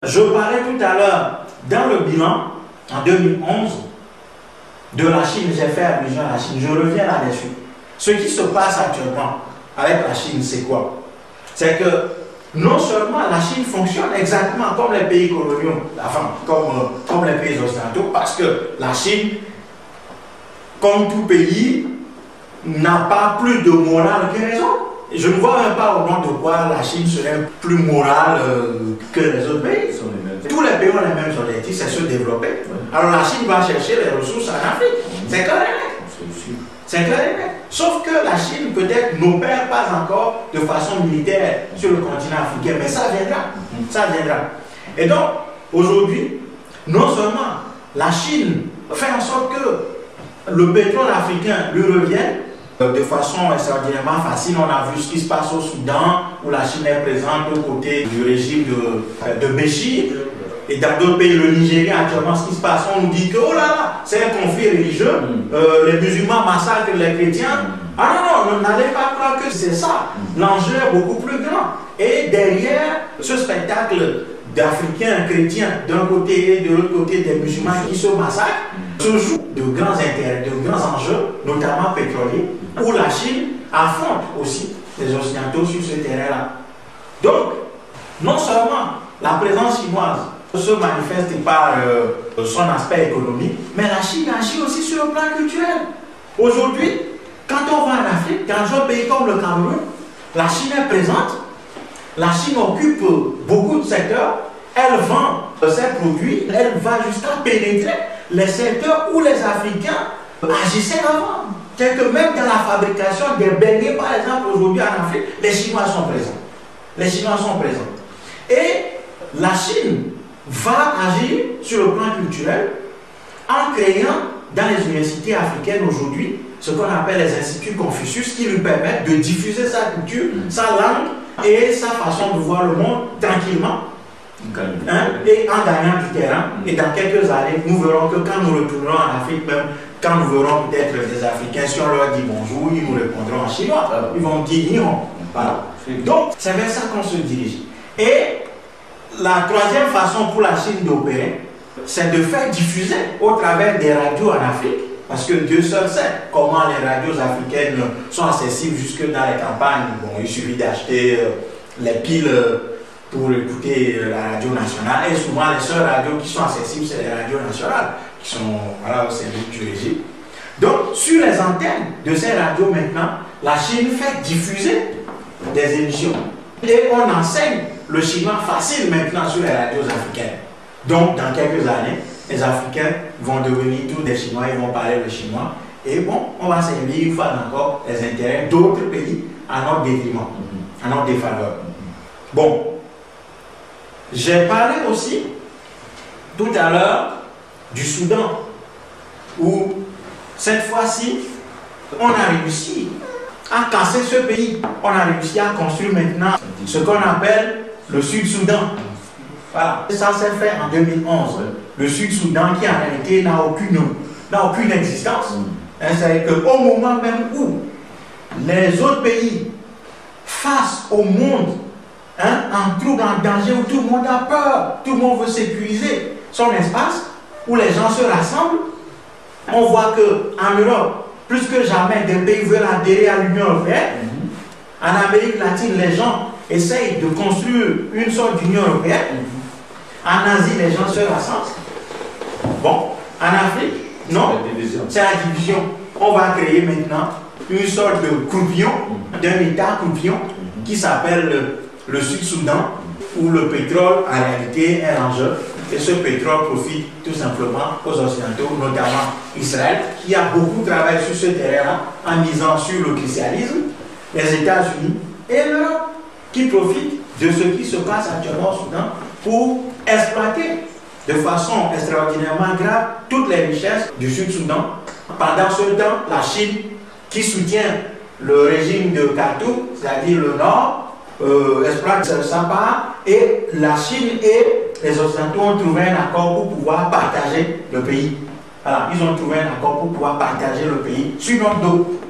Je parlais tout à l'heure, dans le bilan, en 2011, de la Chine, j'ai fait allusion à la Chine, je reviens là-dessus. Ce qui se passe actuellement avec la Chine, c'est quoi? C'est que non seulement la Chine fonctionne exactement comme les pays coloniaux, enfin, comme les pays occidentaux, parce que la Chine, comme tout pays, n'a pas plus de morale que les autres. Je ne vois même pas au nom de quoi la Chine serait plus morale que les autres pays. Tous les pays ont les mêmes objectifs, c'est se développer. Alors la Chine va chercher les ressources en Afrique. C'est clair et net. C'est clair et net. Sauf que la Chine peut-être n'opère pas encore de façon militaire sur le continent africain, mais ça viendra. Ça viendra. Et donc, aujourd'hui, non seulement la Chine fait en sorte que le pétrole africain lui revienne de façon extraordinairement facile. On a vu ce qui se passe au Soudan, où la Chine est présente aux côtés du régime de Béchir. Et dans d'autres pays, le Nigeria, actuellement, ce qui se passe, on nous dit que, oh là là, c'est un conflit religieux, les musulmans massacrent les chrétiens. Ah non, non, n'allez pas croire que c'est ça. L'enjeu est beaucoup plus grand. Et derrière ce spectacle d'Africains chrétiens d'un côté et de l'autre côté des musulmans qui se massacrent, se jouent de grands intérêts, de grands enjeux, notamment pétroliers, où la Chine affronte aussi les Occidentaux sur ce terrain-là. Donc, non seulement la présence chinoise se manifeste par son aspect économique, mais la Chine agit aussi sur le plan culturel. Aujourd'hui, quand on va en Afrique, dans un pays comme le Cameroun, la Chine est présente, la Chine occupe beaucoup de secteurs, elle vend ses produits, elle va jusqu'à pénétrer les secteurs où les Africains agissaient avant. C'est que même dans la fabrication des beignets, par exemple, aujourd'hui en Afrique, les Chinois sont présents. Les Chinois sont présents. Et la Chine va agir sur le plan culturel en créant dans les universités africaines aujourd'hui ce qu'on appelle les instituts Confucius qui lui permettent de diffuser sa culture, sa langue et sa façon de voir le monde tranquillement et en gagnant du terrain. Et dans quelques années, nous verrons que quand nous retournerons en Afrique, même quand nous verrons peut-être des Africains, si on leur dit bonjour, ils nous répondront en chinois. Ils vont dire Nihon. Voilà. Donc, c'est vers ça qu'on se dirige. Et la troisième façon pour la Chine d'opérer, c'est de faire diffuser au travers des radios en Afrique, parce que Dieu seul sait comment les radios africaines sont accessibles jusque dans les campagnes. Bon, il suffit d'acheter les piles pour écouter la radio nationale, et souvent les seules radios qui sont accessibles, c'est les radios nationales, qui sont voilà, au service du régime. Donc, sur les antennes de ces radios maintenant, la Chine fait diffuser des émissions. Et on enseigne le chinois facile maintenant sur les radios africaines. Donc, dans quelques années, les Africains vont devenir tous des Chinois, ils vont parler le chinois. Et bon, on va servir une fois encore les intérêts d'autres pays à notre détriment, à notre défaveur. Bon, j'ai parlé aussi tout à l'heure du Soudan, où cette fois-ci, on a réussi à casser ce pays. On a réussi à construire maintenant ce qu'on appelle le Sud-Soudan. Voilà. Ça s'est fait en 2011. Le Sud-Soudan qui en réalité n'a aucune existence. C'est qu'au moment même où les autres pays face au monde en trouble, en danger, où tout le monde a peur, tout le monde veut sécuriser son espace, où les gens se rassemblent, on voit qu'en Europe, plus que jamais, des pays veulent adhérer à l'Union européenne. En Amérique latine, les gens essayent de construire une sorte d'Union européenne. En Asie, les gens se rassemblent. Bon, en Afrique, non, c'est la division. On va créer maintenant une sorte de croupion, d'un État croupion, qui s'appelle le Sud-Soudan, où le pétrole, en réalité, est l'enjeu. Et ce pétrole profite tout simplement aux Occidentaux, notamment Israël, qui a beaucoup travaillé sur ce terrain-là en misant sur le christianisme, les États-Unis et l'Europe, qui profitent de ce qui se passe actuellement au Soudan pour exploiter de façon extraordinairement grave toutes les richesses du Sud-Soudan. Pendant ce temps, la Chine, qui soutient le régime de Khartoum, c'est-à-dire le Nord, exploite sa part, et la Chine et les Occidentaux ont trouvé un accord pour pouvoir partager le pays. Voilà, ils ont trouvé un accord pour pouvoir partager le pays sur notre dos.